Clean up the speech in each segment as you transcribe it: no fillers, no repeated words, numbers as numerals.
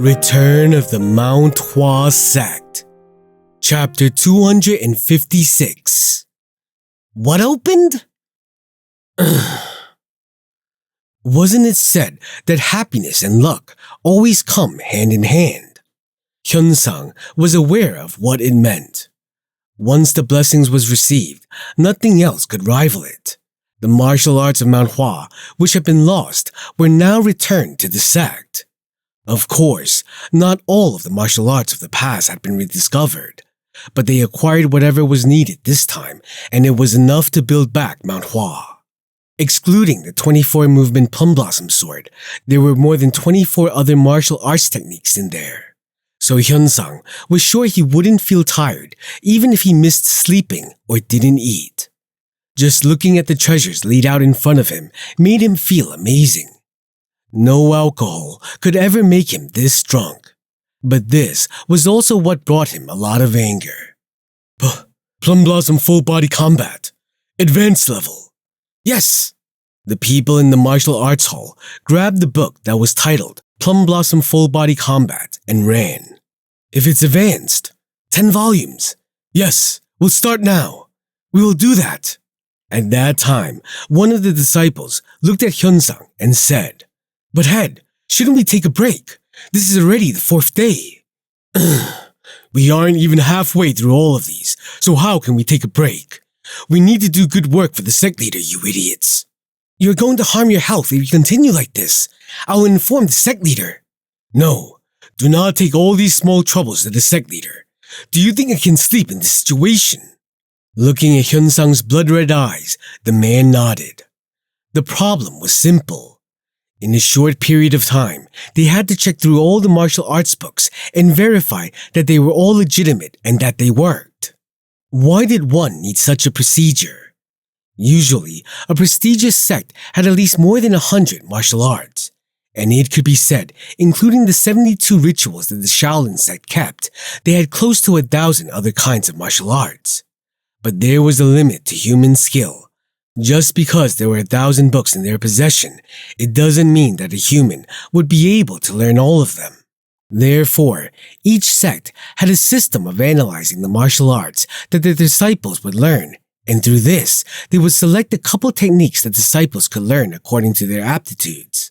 Return of the Mount Hua Sect. Chapter 256. What opened? Wasn't it said that happiness and luck always come hand in hand? Hyun-sang was aware of what it meant. Once the blessings was received, nothing else could rival it. The martial arts of Mount Hua, which had been lost, were now returned to the sect. Of course, not all of the martial arts of the past had been rediscovered, but they acquired whatever was needed this time, and it was enough to build back Mount Hua. Excluding the 24-movement Plum Blossom sword, there were more than 24 other martial arts techniques in there. So Hyun-sang was sure he wouldn't feel tired even if he missed sleeping or didn't eat. Just looking at the treasures laid out in front of him made him feel amazing. No alcohol could ever make him this drunk. But this was also what brought him a lot of anger. Plum Blossom Full Body Combat. Advanced level. Yes! The people in the martial arts hall grabbed the book that was titled Plum Blossom Full Body Combat and ran. If it's advanced, 10 volumes. Yes, we'll start now. We will do that. At that time, one of the disciples looked at Hyun-sang and said, "But head, shouldn't we take a break? This is already the 4th day." We aren't even halfway through all of these, so how can we take a break? We need to do good work for the sect leader, you idiots. You're going to harm your health if you continue like this. I will inform the sect leader. No, do not take all these small troubles to the sect leader. Do you think I can sleep in this situation? Looking at Hyun-sang's blood-red eyes, the man nodded. The problem was simple. In a short period of time, they had to check through all the martial arts books and verify that they were all legitimate and that they worked. Why did one need such a procedure? Usually, a prestigious sect had at least more than 100 martial arts, and it could be said, including the 72 rituals that the Shaolin sect kept, they had close to 1,000 other kinds of martial arts. But there was a limit to human skill. Just because there were 1,000 books in their possession, it doesn't mean that a human would be able to learn all of them. Therefore, each sect had a system of analyzing the martial arts that their disciples would learn, and through this, they would select a couple techniques that disciples could learn according to their aptitudes.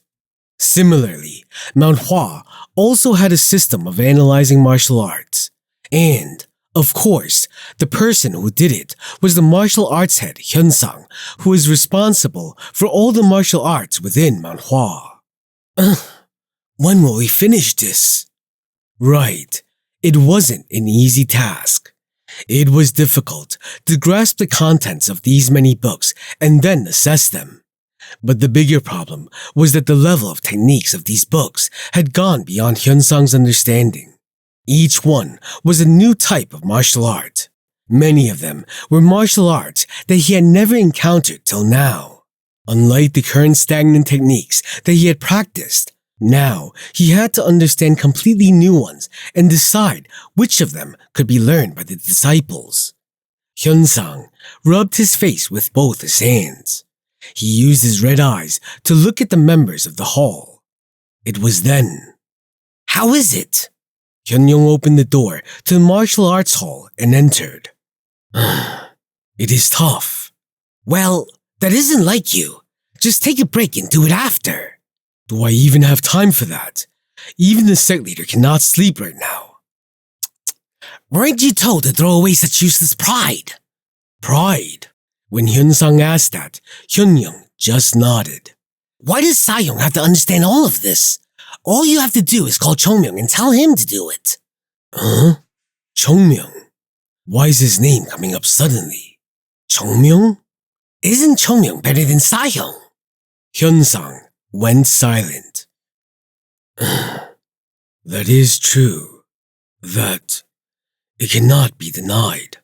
Similarly, Mount Hua also had a system of analyzing martial arts, and of course, the person who did it was the martial arts head Hyun-sang, who was responsible for all the martial arts within Mount Hua. When will we finish this? Right, it wasn't an easy task. It was difficult to grasp the contents of these many books and then assess them. But the bigger problem was that the level of techniques of these books had gone beyond Hyun-sang's understanding. Each one was a new type of martial art. Many of them were martial arts that he had never encountered till now. Unlike the current stagnant techniques that he had practiced, now he had to understand completely new ones and decide which of them could be learned by the disciples. Hyun-sang rubbed his face with both his hands. He used his red eyes to look at the members of the hall. It was then. How is it? Hyun-young opened the door to the martial arts hall and entered. It is tough. Well, that isn't like you. Just take a break and do it after. Do I even have time for that? Even the sect leader cannot sleep right now. Weren't you told to throw away such useless pride? Pride? When Hyun-sang asked that, Hyun-young just nodded. Why does Sa-young have to understand all of this? All you have to do is call Chong-myung and tell him to do it. Huh? Chong-myung? Why is his name coming up suddenly? Chong-myung? Isn't Chong-myung better than Sa-young? Hyun-sang went silent. That is true. That it cannot be denied.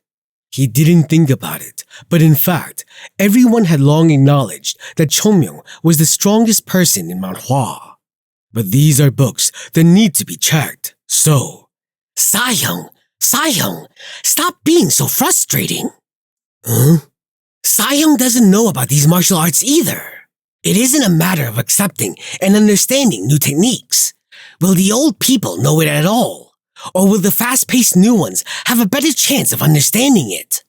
He didn't think about it, but in fact, everyone had long acknowledged that Chong-myung was the strongest person in Mount Hua. But these are books that need to be checked, so... Sa-young, stop being so frustrating. Huh? Sa-young doesn't know about these martial arts either. It isn't a matter of accepting and understanding new techniques. Will the old people know it at all? Or will the fast-paced new ones have a better chance of understanding it?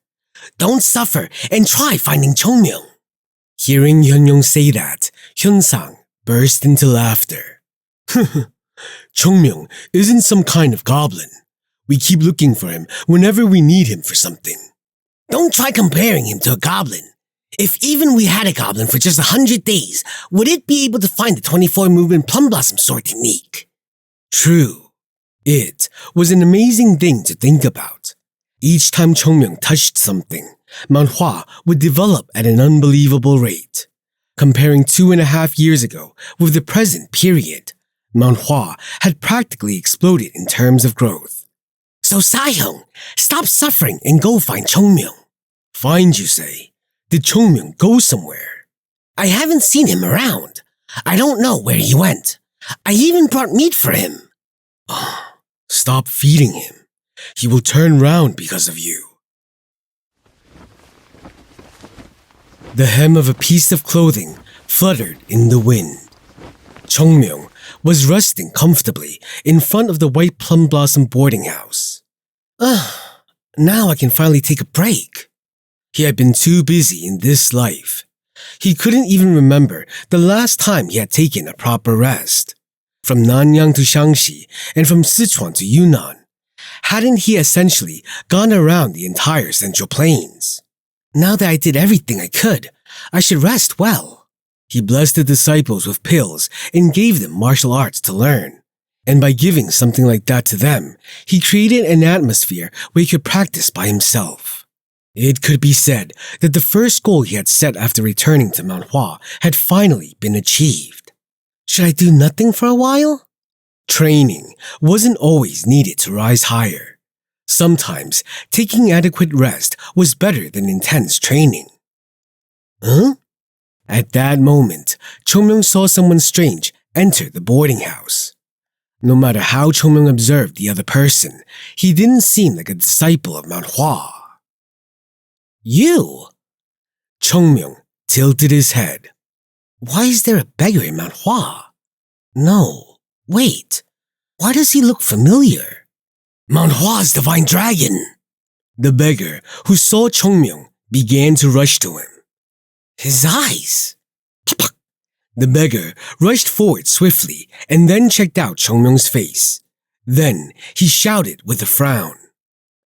Don't suffer and try finding Chongmyung. Hearing Hyunyong say that, Hyunsang burst into laughter. Chongmyung isn't some kind of goblin. We keep looking for him whenever we need him for something. Don't try comparing him to a goblin. If even we had a goblin for just 100 days, would it be able to find the 24-movement plum blossom sword technique? True. It was an amazing thing to think about. Each time Chongmyung touched something, Mount Hua would develop at an unbelievable rate. Comparing 2.5 years ago with the present period, Mount Hua had practically exploded in terms of growth. So Sahyung, stop suffering and go find Chongmyung. Find, you say? Did Chongmyung go somewhere? I haven't seen him around. I don't know where he went. I even brought meat for him. Stop feeding him. He will turn round because of you. The hem of a piece of clothing fluttered in the wind. Chongmyung was resting comfortably in front of the white plum blossom boarding house. Now I can finally take a break. He had been too busy in this life. He couldn't even remember the last time he had taken a proper rest. From Nanyang to Shaanxi and from Sichuan to Yunnan, hadn't he essentially gone around the entire Central Plains? Now that I did everything I could, I should rest well. He blessed the disciples with pills and gave them martial arts to learn. And by giving something like that to them, he created an atmosphere where he could practice by himself. It could be said that the first goal he had set after returning to Mount Hua had finally been achieved. Should I do nothing for a while? Training wasn't always needed to rise higher. Sometimes taking adequate rest was better than intense training. At that moment, Chongmyung saw someone strange enter the boarding house. No matter how Chongmyung observed the other person, he didn't seem like a disciple of Mount Hua. You? Chongmyung tilted his head. Why is there a beggar in Mount Hua? No, wait. Why does he look familiar? Mount Hua's divine dragon. The beggar, who saw Chongmyung, began to rush to him. His eyes. The beggar rushed forward swiftly and then checked out Chongmyung's face. Then he shouted with a frown.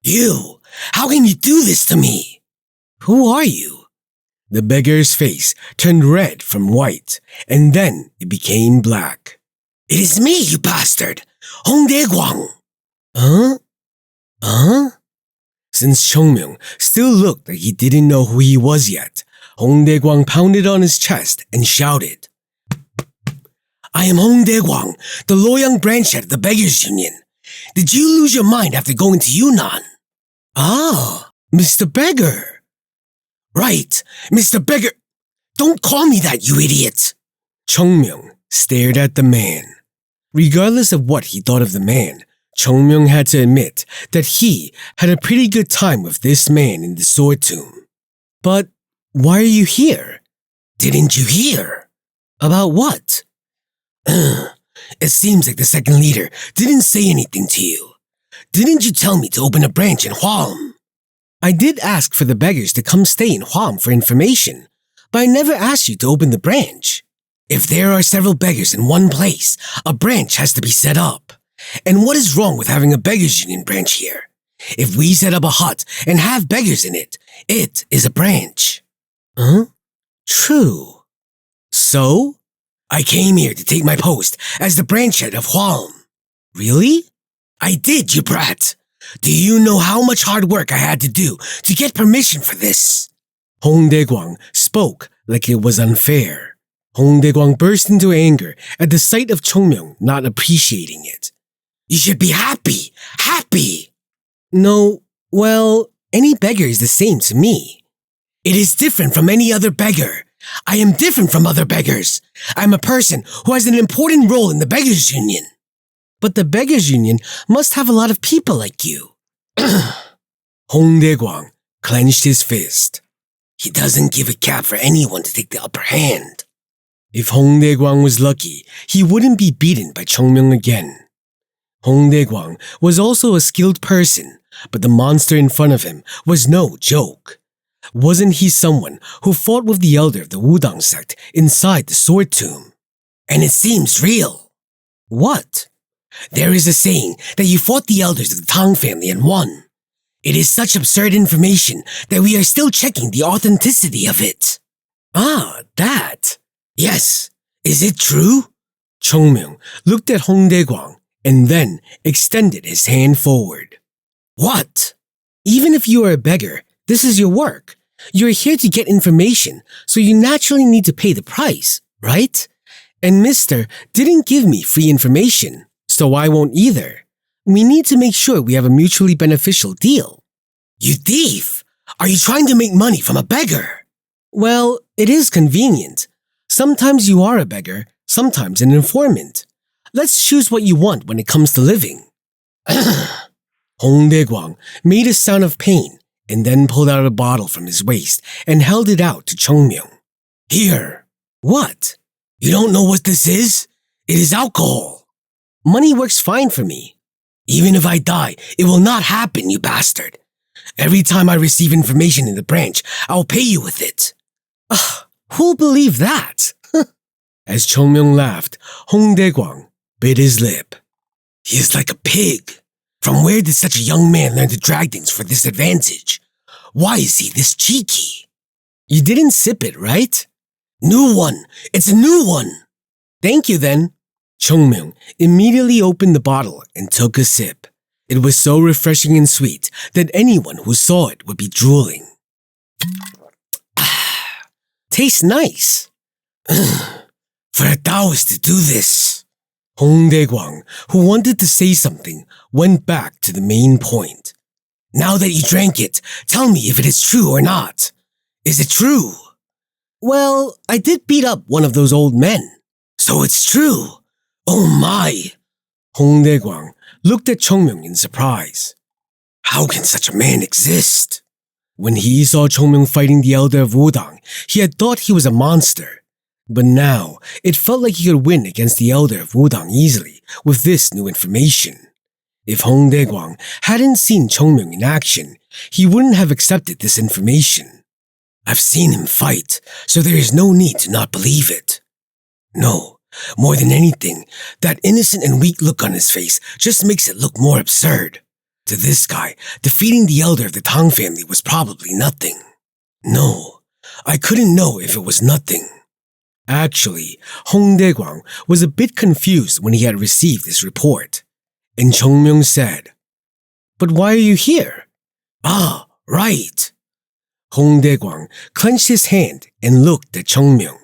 You! How can you do this to me? Who are you? The beggar's face turned red from white, and then it became black. It is me, you bastard! Hongdae Guang! Since Chongmyung still looked like he didn't know who he was yet, Hongdae Guang pounded on his chest and shouted, I am Hongdae Guang, the Loyang branch head of the Beggars Union. Did you lose your mind after going to Yunnan? Ah, Mr. Beggar. Right, Mr. Beggar. Don't call me that, you idiot. Chongmyung stared at the man. Regardless of what he thought of the man, Chongmyung had to admit that he had a pretty good time with this man in the sword tomb. But why are you here? Didn't you hear? About what? It seems like the second leader didn't say anything to you. Didn't you tell me to open a branch in Hwalm? I did ask for the beggars to come stay in Hwalm for information, but I never asked you to open the branch. If there are several beggars in one place, a branch has to be set up. And what is wrong with having a beggars union branch here? If we set up a hut and have beggars in it, it is a branch. True. So? I came here to take my post as the branch head of Hwalm. Really? I did, you brat. Do you know how much hard work I had to do to get permission for this? Hongdae Guang spoke like it was unfair. Hongdae Guang burst into anger at the sight of Chongmyung not appreciating it. You should be happy! Happy! No, well, any beggar is the same to me. It is different from any other beggar. I am different from other beggars. I'm a person who has an important role in the Beggars Union. But the Beggars Union must have a lot of people like you. Hongdae Guang clenched his fist. He doesn't give a cap for anyone to take the upper hand. If Hong Dae-gwang was lucky, he wouldn't be beaten by Chongmyung again. Hong Dae-gwang was also a skilled person, but the monster in front of him was no joke. Wasn't he someone who fought with the elder of the Wudang sect inside the sword tomb? And it seems real. What? There is a saying that you fought the elders of the Tang family and won. It is such absurd information that we are still checking the authenticity of it. Ah, that. Yes. Is it true? Chongmyung looked at Hong Dae-gwang and then extended his hand forward. What? Even if you are a beggar, this is your work. You're here to get information, so you naturally need to pay the price, right? And Mr. didn't give me free information, so I won't either. We need to make sure we have a mutually beneficial deal. You thief! Are you trying to make money from a beggar? Well, it is convenient. Sometimes you are a beggar, sometimes an informant. Let's choose what you want when it comes to living. Hong Dae-gwang made a sound of pain and then pulled out a bottle from his waist and held it out to Chongmyung. Here. What? You don't know what this is? It is alcohol. Money works fine for me. Even if I die, it will not happen, you bastard. Every time I receive information in the branch, I'll pay you with it. Who'll believe that? As Chongmyung laughed, Hong Dae-gwang bit his lip. He is like a pig. From where did such a young man learn to drag things for this advantage? Why is he this cheeky? You didn't sip it, right? New one. It's a new one. Thank you then. Chongmyung immediately opened the bottle and took a sip. It was so refreshing and sweet that anyone who saw it would be drooling. Tastes nice. For a Taoist to do this. Hong Dae-gwang, who wanted to say something, went back to the main point. Now that you drank it, tell me if it is true or not. Is it true? Well, I did beat up one of those old men. So it's true. Oh my. Hong Dae-gwang looked at Chongmyung in surprise. How can such a man exist? When he saw Chongmyung fighting the elder of Wudang, he had thought he was a monster. But now, it felt like he could win against the elder of Wudang easily with this new information. If Hong Dae-gwang hadn't seen Chongmyung in action, he wouldn't have accepted this information. I've seen him fight, so there is no need to not believe it. No, more than anything, that innocent and weak look on his face just makes it look more absurd. To this guy, defeating the elder of the Tang family was probably nothing. No, I couldn't know if it was nothing. Actually, Hong Dae-gwang was a bit confused when he had received this report. And Chongmyung said, But why are you here? Ah, right. Hong Dae-gwang clenched his hand and looked at Chongmyung.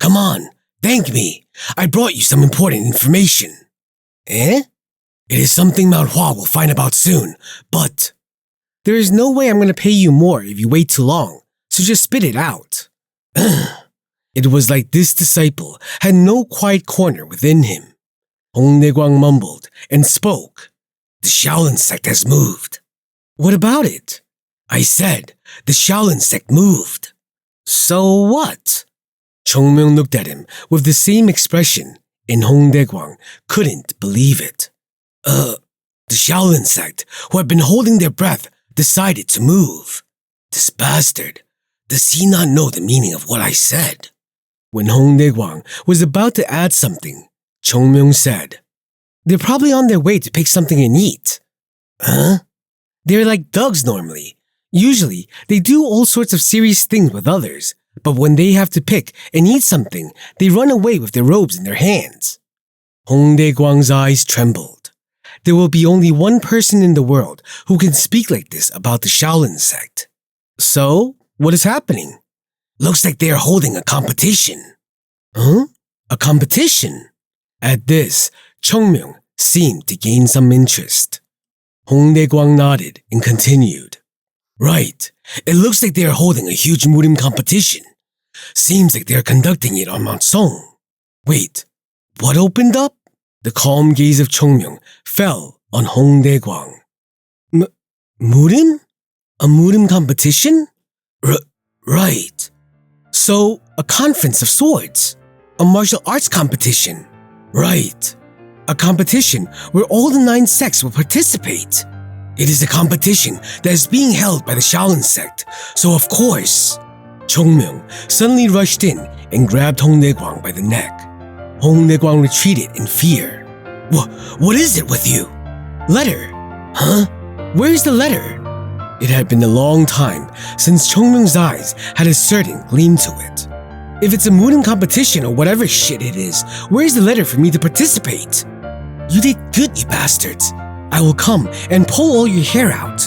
Come on, thank me. I brought you some important information. Eh? It is something Mount Hua will find about soon, but... There is no way I'm going to pay you more if you wait too long, so just spit it out. It was like this disciple had no quiet corner within him. Hong Dae-gwang mumbled and spoke. The Shaolin sect has moved. What about it? I said, the Shaolin sect moved. So what? Chongmyung looked at him with the same expression, and Hong Dae-gwang couldn't believe it. The Shaolin sect, who had been holding their breath, decided to move. This bastard, does he not know the meaning of what I said? When Hong Dae-gwang was about to add something, Chongmyung said, They're probably on their way to pick something and eat. Huh? They're like dogs normally. Usually, they do all sorts of serious things with others, but when they have to pick and eat something, they run away with their robes in their hands. Hong Dae-gwang's eyes trembled. There will be only one person in the world who can speak like this about the Shaolin sect. So, what is happening? Looks like they are holding a competition. Huh? A competition? At this, Chongmyung seemed to gain some interest. Hong Dae-gwang nodded and continued. Right. It looks like they are holding a huge Murim competition. Seems like they are conducting it on Mount Song. Wait, what opened up? The calm gaze of Chongmyung fell on Hong Dae-gwang. Murim? A Murim competition? Right. So, a conference of swords. A martial arts competition. Right. A competition where all the 9 sects will participate. It is a competition that is being held by the Shaolin sect, so of course. Chongmyung suddenly rushed in and grabbed Hong Neguang by the neck. Hong Neguang retreated in fear. What is it with you? Letter. Huh? Where is the letter? It had been a long time since Chongmyung's eyes had a certain gleam to it. If it's a mooning competition or whatever shit it is, where's the letter for me to participate? You did good, you bastards. I will come and pull all your hair out.